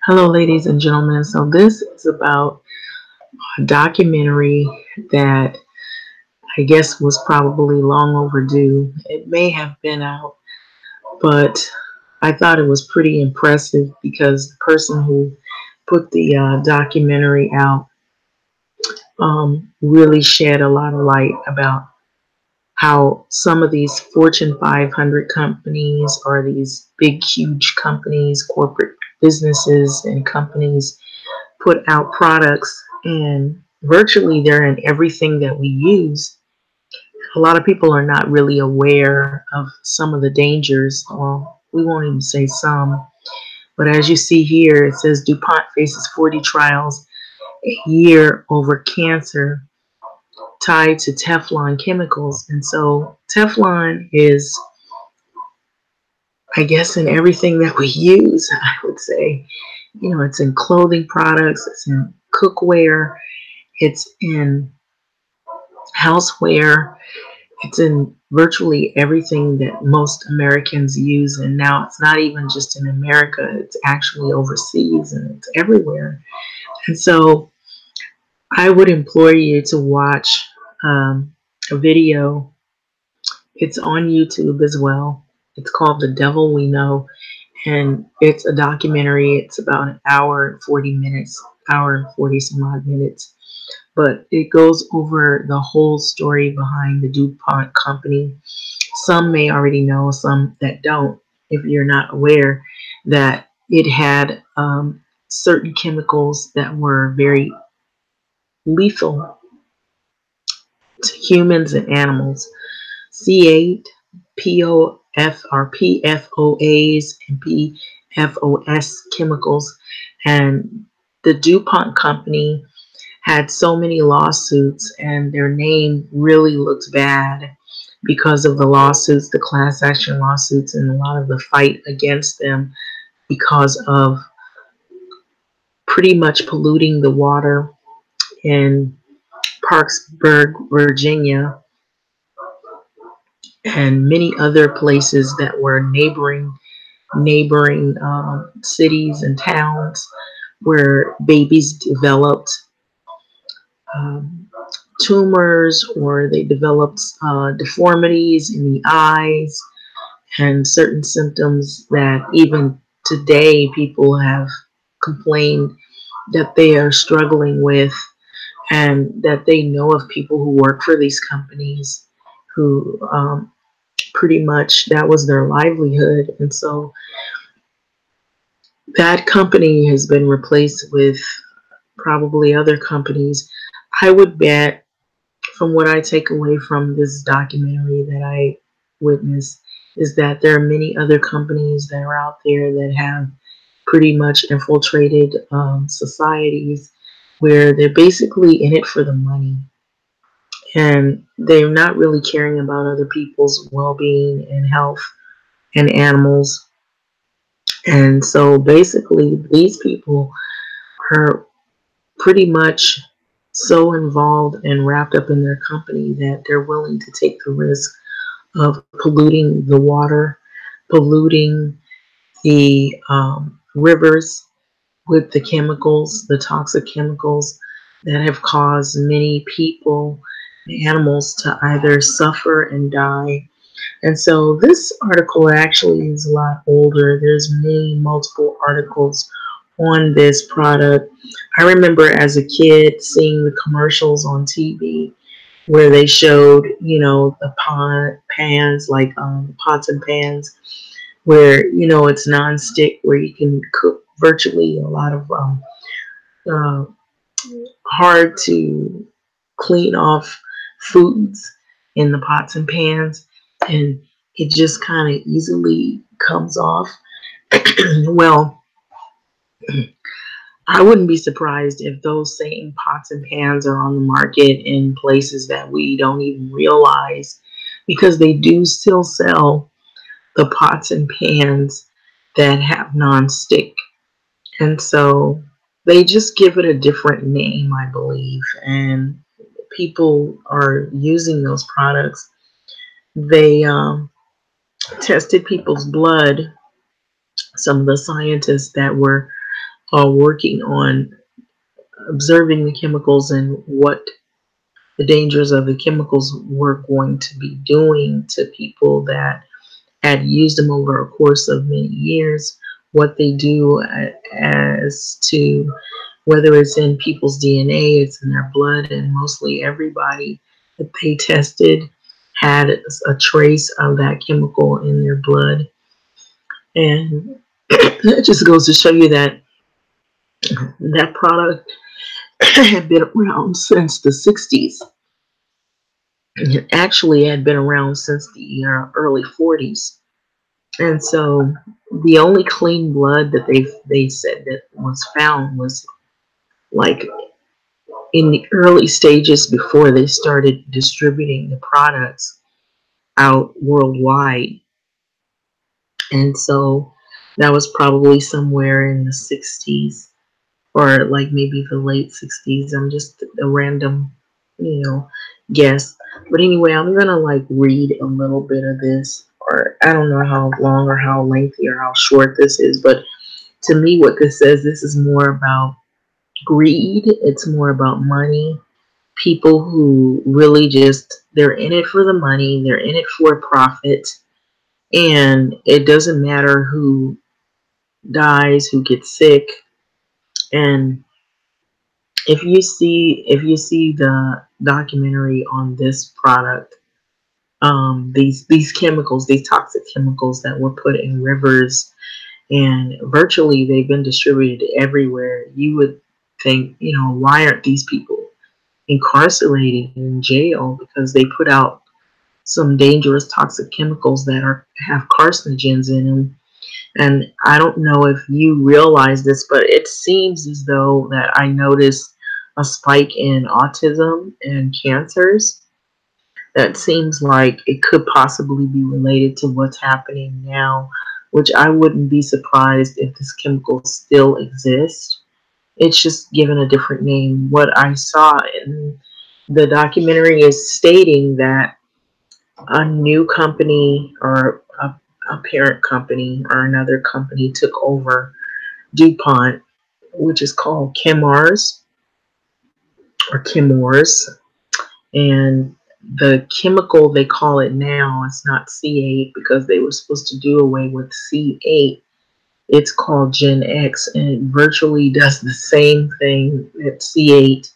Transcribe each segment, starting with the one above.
Hello, ladies and gentlemen. So this is about a documentary that I guess was probably long overdue. It may have been out, but I thought it was pretty impressive because the person who put the documentary out really shed a lot of light about how some of these Fortune 500 companies or these big, huge companies, corporate businesses and companies put out products and virtually they're in everything that we use. A lot of people are not really aware of some of the dangers. Well, we won't even say some, but as you see here, it says DuPont faces 40 trials a year over cancer tied to Teflon chemicals. And so Teflon is, I guess, in everything that we use, I would say. You know, it's in clothing products, it's in cookware, it's in houseware, it's in virtually everything that most Americans use. And now it's not even just in America, it's actually overseas and it's everywhere. And so I would implore you to watch a video. It's on YouTube as well. It's called The Devil We Know. And it's a documentary. It's about an hour and 40 minutes, hour and 40 some odd minutes. But it goes over the whole story behind the DuPont Company. Some may already know, some that don't, if you're not aware, that it had certain chemicals that were very lethal to humans and animals. C8, POF or PFOAs and PFOS chemicals. And the DuPont Company had so many lawsuits and their name really looks bad because of the lawsuits, the class action lawsuits, and a lot of the fight against them because of pretty much polluting the water in Parkersburg, Virginia, and many other places that were neighboring cities and towns where babies developed um, tumors, or they developed deformities in the eyes and certain symptoms that even today people have complained that they are struggling with, and that they know of people who work for these companies who pretty much that was their livelihood. And so that company has been replaced with probably other companies. I would bet, from what I take away from this documentary that I witnessed, is that there are many other companies that are out there that have pretty much infiltrated societies where they're basically in it for the money. And they're not really caring about other people's well-being and health and animals. And so basically these people are pretty much so involved and wrapped up in their company that they're willing to take the risk of polluting the water, polluting the rivers with the chemicals, the toxic chemicals that have caused many people, animals, to either suffer and die. And so this article actually is a lot older. There's multiple articles on this product. I remember as a kid seeing the commercials on TV where they showed, you know, the pans, like pots and pans, where, you know, it's non-stick, where you can cook virtually a lot of uh, hard to clean off foods in the pots and pans, and it just kind of easily comes off. Well, I wouldn't be surprised if those same pots and pans are on the market in places that we don't even realize, because they do still sell the pots and pans that have non-stick. And so they just give it a different name, I believe. And people are using those products, they tested people's blood. Some of the scientists that were working on observing the chemicals and what the dangers of the chemicals were going to be doing to people that had used them over a course of many years, what they do as to whether it's in people's DNA, it's in their blood, and mostly everybody that they tested had a trace of that chemical in their blood. And that just goes to show you that that product had been around since the 60s. It actually had been around since the early 40s. And so the only clean blood that they said that was found was like in the early stages before they started distributing the products out worldwide. And so that was probably somewhere in the 60s or like maybe the late 60s. I'm just a random, guess. But anyway, I'm going to like read a little bit of this, or I don't know how long or how lengthy or how short this is, but to me, what this says, this is more about greed. It's more about money. People who really just, they're in it for the money, they're in it for profit, and it doesn't matter who dies, who gets sick. And if you see the documentary on this product, these chemicals, these toxic chemicals that were put in rivers, and virtually they've been distributed everywhere, you would think, why aren't these people incarcerated in jail? Because they put out some dangerous toxic chemicals that have carcinogens in them. And I don't know if you realize this, but it seems as though that I noticed a spike in autism and cancers. That seems like it could possibly be related to what's happening now, which I wouldn't be surprised if this chemical still exists. It's just given a different name. What I saw in the documentary is stating that a new company or a parent company or another company took over DuPont, which is called Chemours or Chemours. And the chemical they call it now, it's not C8 because they were supposed to do away with C8. It's called Gen X, and it virtually does the same thing that C8,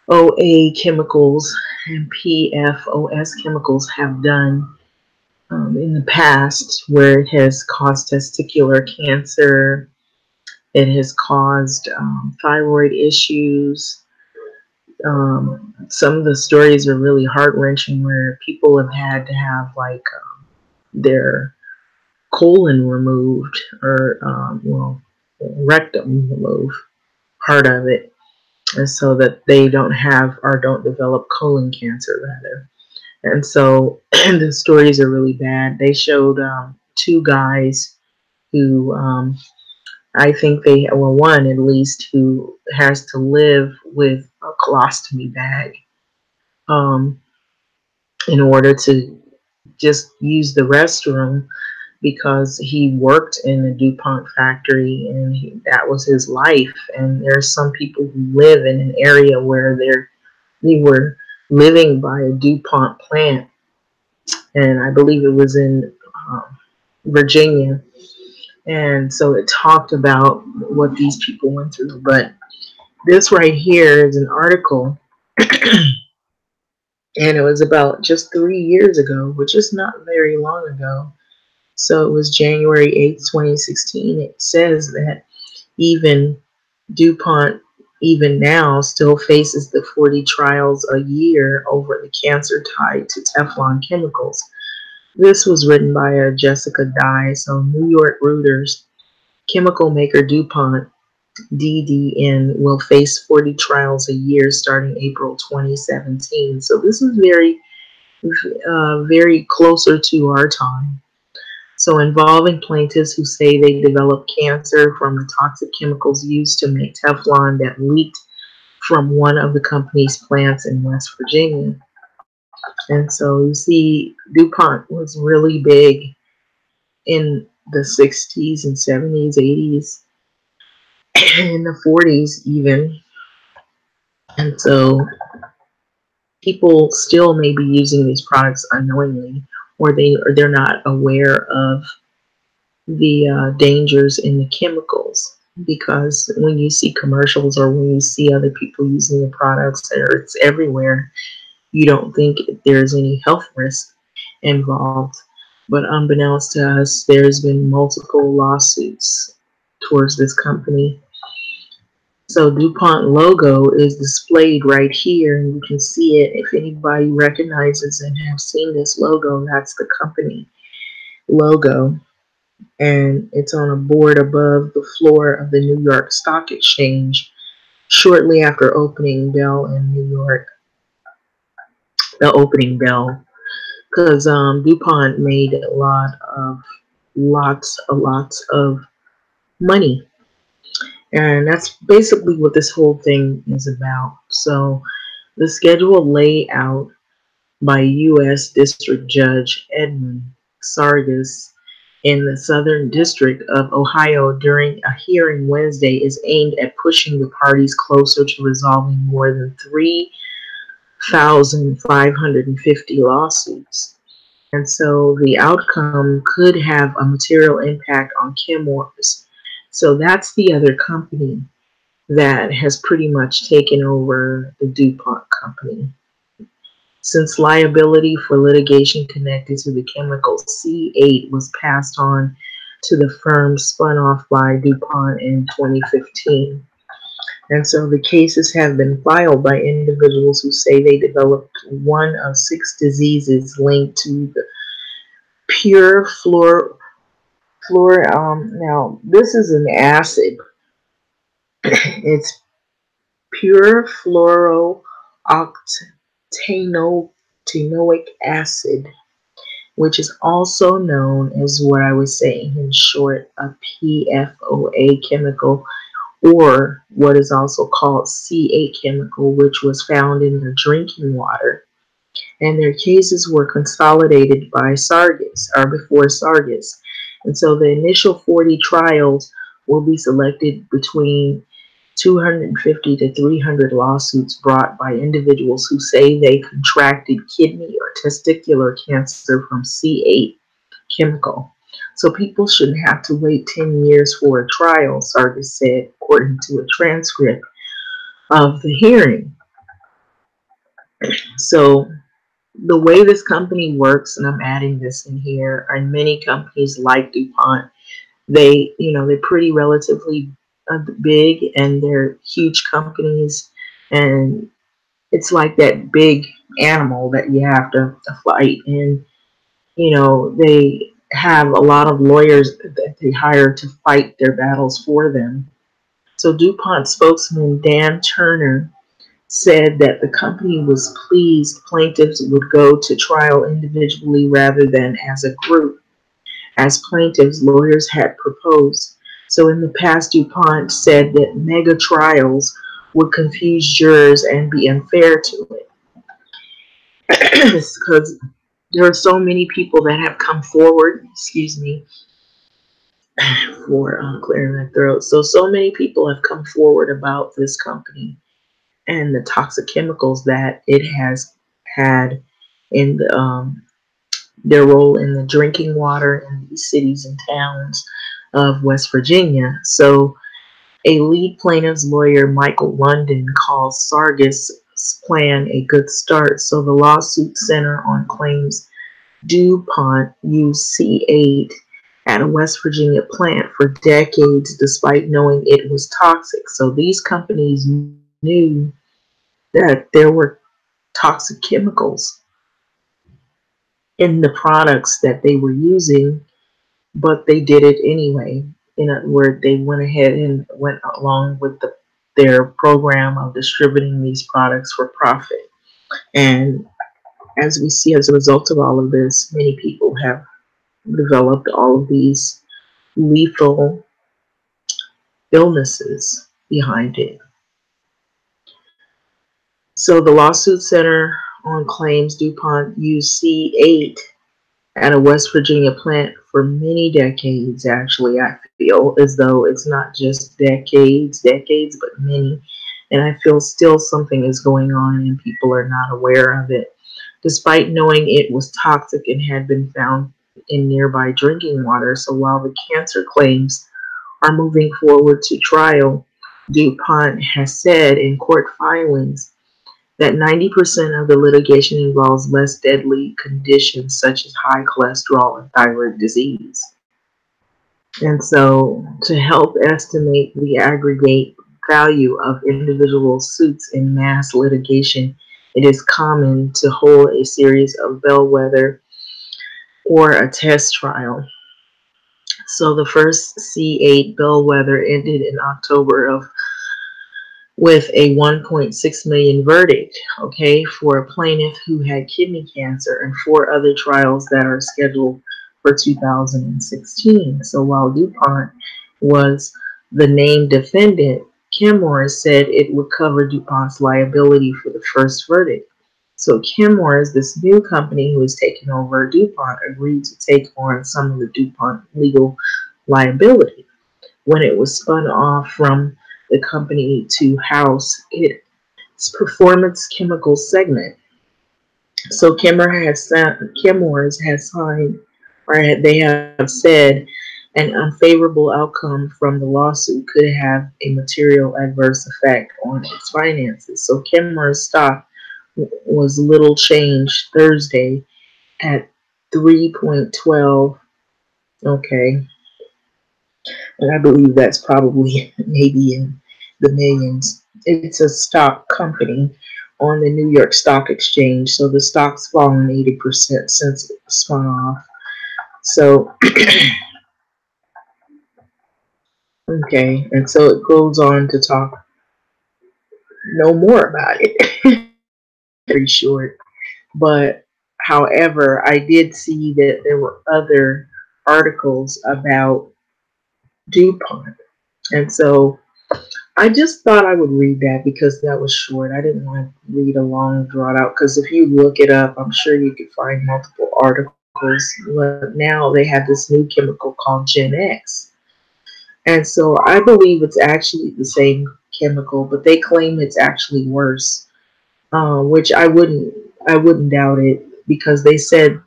PFOA chemicals and PFOS chemicals have done in the past, where it has caused testicular cancer, it has caused thyroid issues. Some of the stories are really heart-wrenching, where people have had to have like their colon removed, or rectum removed, part of it, and so that they don't have or don't develop colon cancer rather. And so the stories are really bad. They showed two guys who I think one at least, who has to live with a colostomy bag um, in order to just use the restroom, because he worked in a DuPont factory and that was his life. And there's some people who live in an area where they were living by a DuPont plant, and I believe it was in Virginia. And so it talked about what these people went through. But this right here is an article, and it was about just 3 years ago, which is not very long ago. So it was January 8th, 2016. It says that even DuPont, even now, still faces the 40 trials a year over the cancer tied to Teflon chemicals. This was written by Jessica Dye. So New York Reuters, chemical maker DuPont, DDN, will face 40 trials a year starting April 2017. So this is very closer to our time. So involving plaintiffs who say they developed cancer from the toxic chemicals used to make Teflon that leaked from one of the company's plants in West Virginia. And so you see, DuPont was really big in the 60s and 70s, 80s, in the 40s even. And so people still may be using these products unknowingly, or they're not aware of the dangers in the chemicals. Because when you see commercials or when you see other people using the products, or it's everywhere, you don't think there's any health risk involved. But unbeknownst to us, there's been multiple lawsuits towards this company. So DuPont logo is displayed right here, and you can see it. If anybody recognizes and have seen this logo, that's the company logo. And it's on a board above the floor of the New York Stock Exchange shortly after opening bell in New York. The opening bell, because DuPont made lots of money. And that's basically what this whole thing is about. So the schedule laid out by U.S. District Judge Edmund Sargas in the Southern District of Ohio during a hearing Wednesday is aimed at pushing the parties closer to resolving more than 3,550 lawsuits. And so the outcome could have a material impact on Chemours. So that's the other company that has pretty much taken over the DuPont company. Since liability for litigation connected to the chemical C8 was passed on to the firm spun off by DuPont in 2015. And so the cases have been filed by individuals who say they developed one of 6 diseases linked to the pure now this is an acid. It's pure fluorooctanoic acid, which is also known as what I was saying in short, a PFOA chemical, or what is also called C8 chemical, which was found in their drinking water. And their cases were consolidated by Sargas, or before Sargas. And so the initial 40 trials will be selected between 250 to 300 lawsuits brought by individuals who say they contracted kidney or testicular cancer from C8 chemical. So people shouldn't have to wait 10 years for a trial, Sargas said, according to a transcript of the hearing. So the way this company works, and I'm adding this in here, are many companies like DuPont. They're pretty relatively big, and they're huge companies, and it's like that big animal that you have to fight. And they have a lot of lawyers that they hire to fight their battles for them. So DuPont spokesman Dan Turner said that the company was pleased plaintiffs would go to trial individually rather than as a group, as plaintiffs' lawyers had proposed. So in the past, DuPont said that mega trials would confuse jurors and be unfair to it. Because there are so many people that have come forward, excuse me, for clearing my throat. So many people have come forward about this company and the toxic chemicals that it has had in their role in the drinking water in the cities and towns of West Virginia. So a lead plaintiff's lawyer, Michael London, calls Sargas' plan a good start. So the lawsuit center on claims DuPont used C8 at a West Virginia plant for decades despite knowing it was toxic. So these companies knew that there were toxic chemicals in the products that they were using, but they did it anyway. In other words, they went ahead and went along with their program of distributing these products for profit. And as we see, as a result of all of this, many people have developed all of these lethal illnesses behind it. So the lawsuit center on claims DuPont used C8 at a West Virginia plant for many decades. Actually, I feel as though it's not just decades, but many. And I feel still something is going on and people are not aware of it, despite knowing it was toxic and had been found in nearby drinking water. So while the cancer claims are moving forward to trial, DuPont has said in court filings that 90% of the litigation involves less deadly conditions such as high cholesterol and thyroid disease. And so, to help estimate the aggregate value of individual suits in mass litigation, it is common to hold a series of bellwether or a test trial. So, the first C8 bellwether ended in October of with a 1.6 million verdict, okay, for a plaintiff who had kidney cancer, and four other trials that are scheduled for 2016. So while DuPont was the named defendant, Chemours said it would cover DuPont's liability for the first verdict. So Chemours, this new company who is taking over DuPont, agreed to take on some of the DuPont legal liability when it was spun off from the company to house its performance chemicals segment. So Chemours has signed, or they have said, an unfavorable outcome from the lawsuit could have a material adverse effect on its finances. So Chemours stock was little changed Thursday at 3.12. Okay, and I believe that's probably maybe in the millions. It's a stock company on the New York Stock Exchange, so the stock's fallen 80% since it spun off. So, okay, and so it goes on to talk no more about it. Pretty short, but however, I did see that there were other articles about DuPont, and so I just thought I would read that because that was short. I didn't want to read a long, drawn out, because if you look it up, I'm sure you could find multiple articles. But now they have this new chemical called Gen X. And so I believe it's actually the same chemical, but they claim it's actually worse, which I wouldn't doubt it, because they said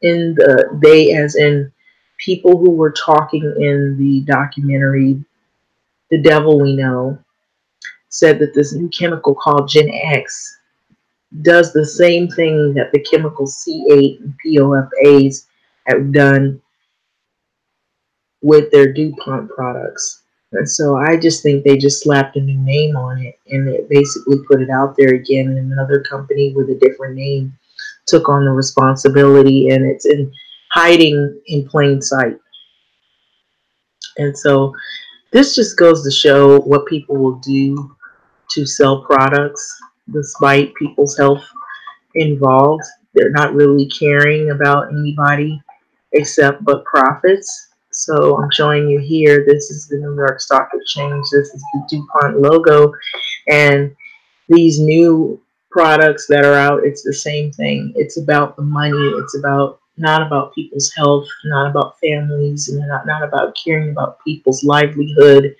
they, as in people who were talking in the documentary, The Devil We Know, said that this new chemical called Gen X does the same thing that the chemicals C8 and PFOAs have done with their DuPont products. And so I just think they just slapped a new name on it, and it basically put it out there again, and another company with a different name took on the responsibility, and it's in hiding in plain sight. And so this just goes to show what people will do to sell products despite people's health involved. They're not really caring about anybody except but profits. So I'm showing you here, this is the New York Stock Exchange, this is the DuPont logo, and these new products that are out, it's the same thing. It's about the money. It's about not about people's health, not about families, and not about caring about people's livelihood.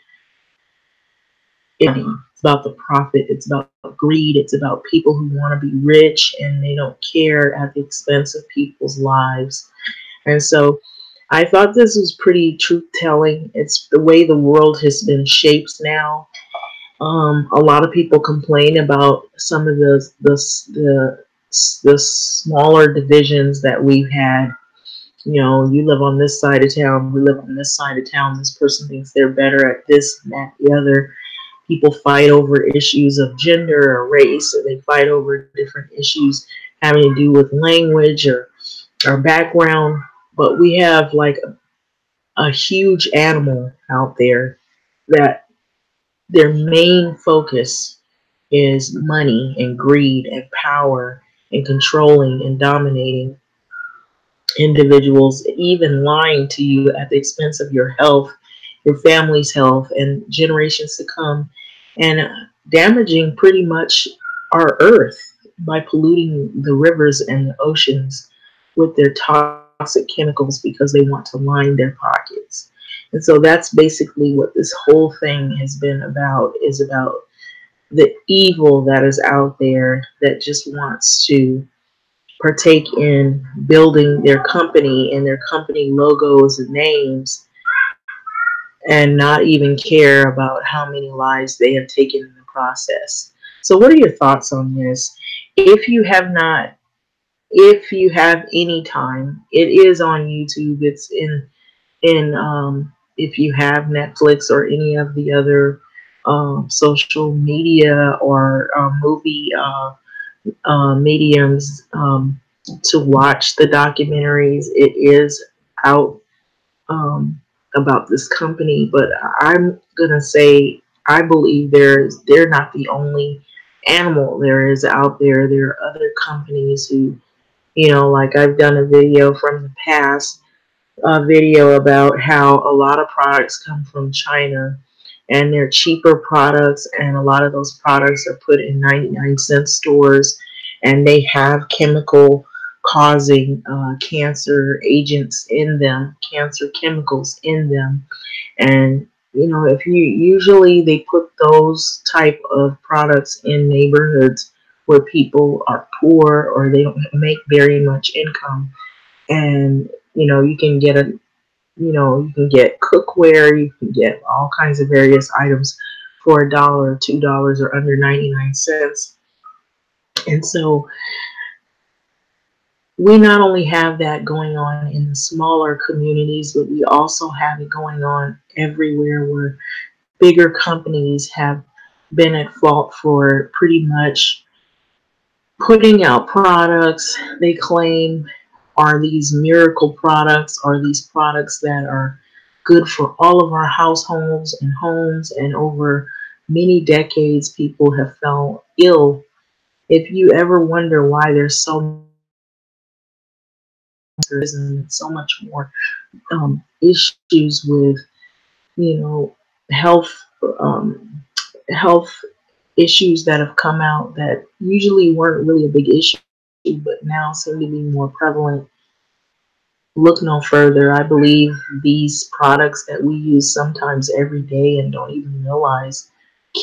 It's about the profit. It's about greed. It's about people who want to be rich and they don't care at the expense of people's lives. And so I thought this was pretty truth telling. It's the way the world has been shaped now. A lot of people complain about some of the smaller divisions that we've had. You know, you live on this side of town, we live on this side of town. This person thinks they're better at this and that, the other. People fight over issues of gender or race, or they fight over different issues having to do with language or background. But we have like a huge animal out there that their main focus is money and greed and power and controlling and dominating individuals, even lying to you at the expense of your health, your family's health, and generations to come, and damaging pretty much our earth by polluting the rivers and the oceans with their toxic chemicals because they want to line their pockets. And so that's basically what this whole thing has been about, is about the evil that is out there that just wants to partake in building their company and their company logos and names, and not even care about how many lives they have taken in the process. So what are your thoughts on this? If you have not, if you have any time, it is on YouTube. It's in if you have Netflix or any of the other social media or movie mediums to watch the documentaries. It is out um, about this company, but I'm gonna say I believe they're not the only animal there is out there. There are other companies who, like I've done a video from the past, a video about how a lot of products come from China and they're cheaper products, and a lot of those products are put in 99-cent stores, and they have chemical causing cancer agents in them, cancer chemicals in them. And if you usually they put those type of products in neighborhoods where people are poor or they don't make very much income. And you can get you can get cookware, you can get all kinds of various items for $1, $2, or under 99 cents. And so we not only have that going on in the smaller communities, but we also have it going on everywhere, where bigger companies have been at fault for pretty much putting out products they claim are these miracle products, are these products that are good for all of our households and homes, and over many decades people have felt ill. If you ever wonder why there's so much more issues with health um, health issues that have come out that usually weren't really a big issue, but now seem to be more prevalent, look no further. I believe these products that we use sometimes every day and don't even realize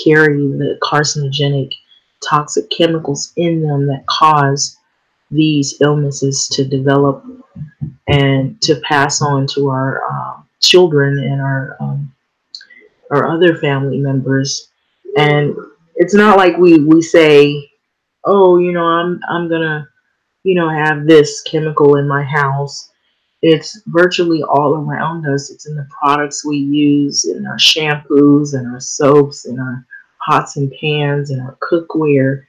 carry the carcinogenic toxic chemicals in them that cause these illnesses to develop and to pass on to our children and our other family members. And it's not like we say, oh, I'm gonna have this chemical in my house. It's virtually all around us. It's in the products we use, in our shampoos and our soaps and our pots and pans and our cookware.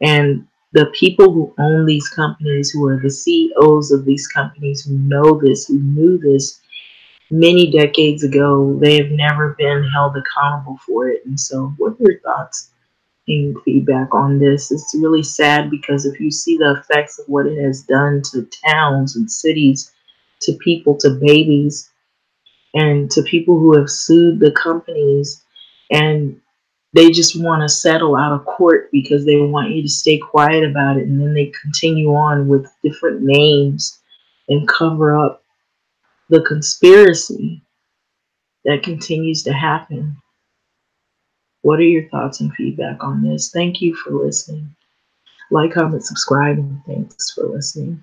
And the people who own these companies, who are the CEOs of these companies, who know this, who knew this many decades ago, they have never been held accountable for it. And so, what are your thoughts and feedback on this? It's really sad, because if you see the effects of what it has done to towns and cities, to people, to babies, and to people who have sued the companies, and they just want to settle out of court because they want you to stay quiet about it, and then they continue on with different names and cover up the conspiracy that continues to happen. What are your thoughts and feedback on this? Thank you for listening. Like, comment, subscribe, and thanks for listening.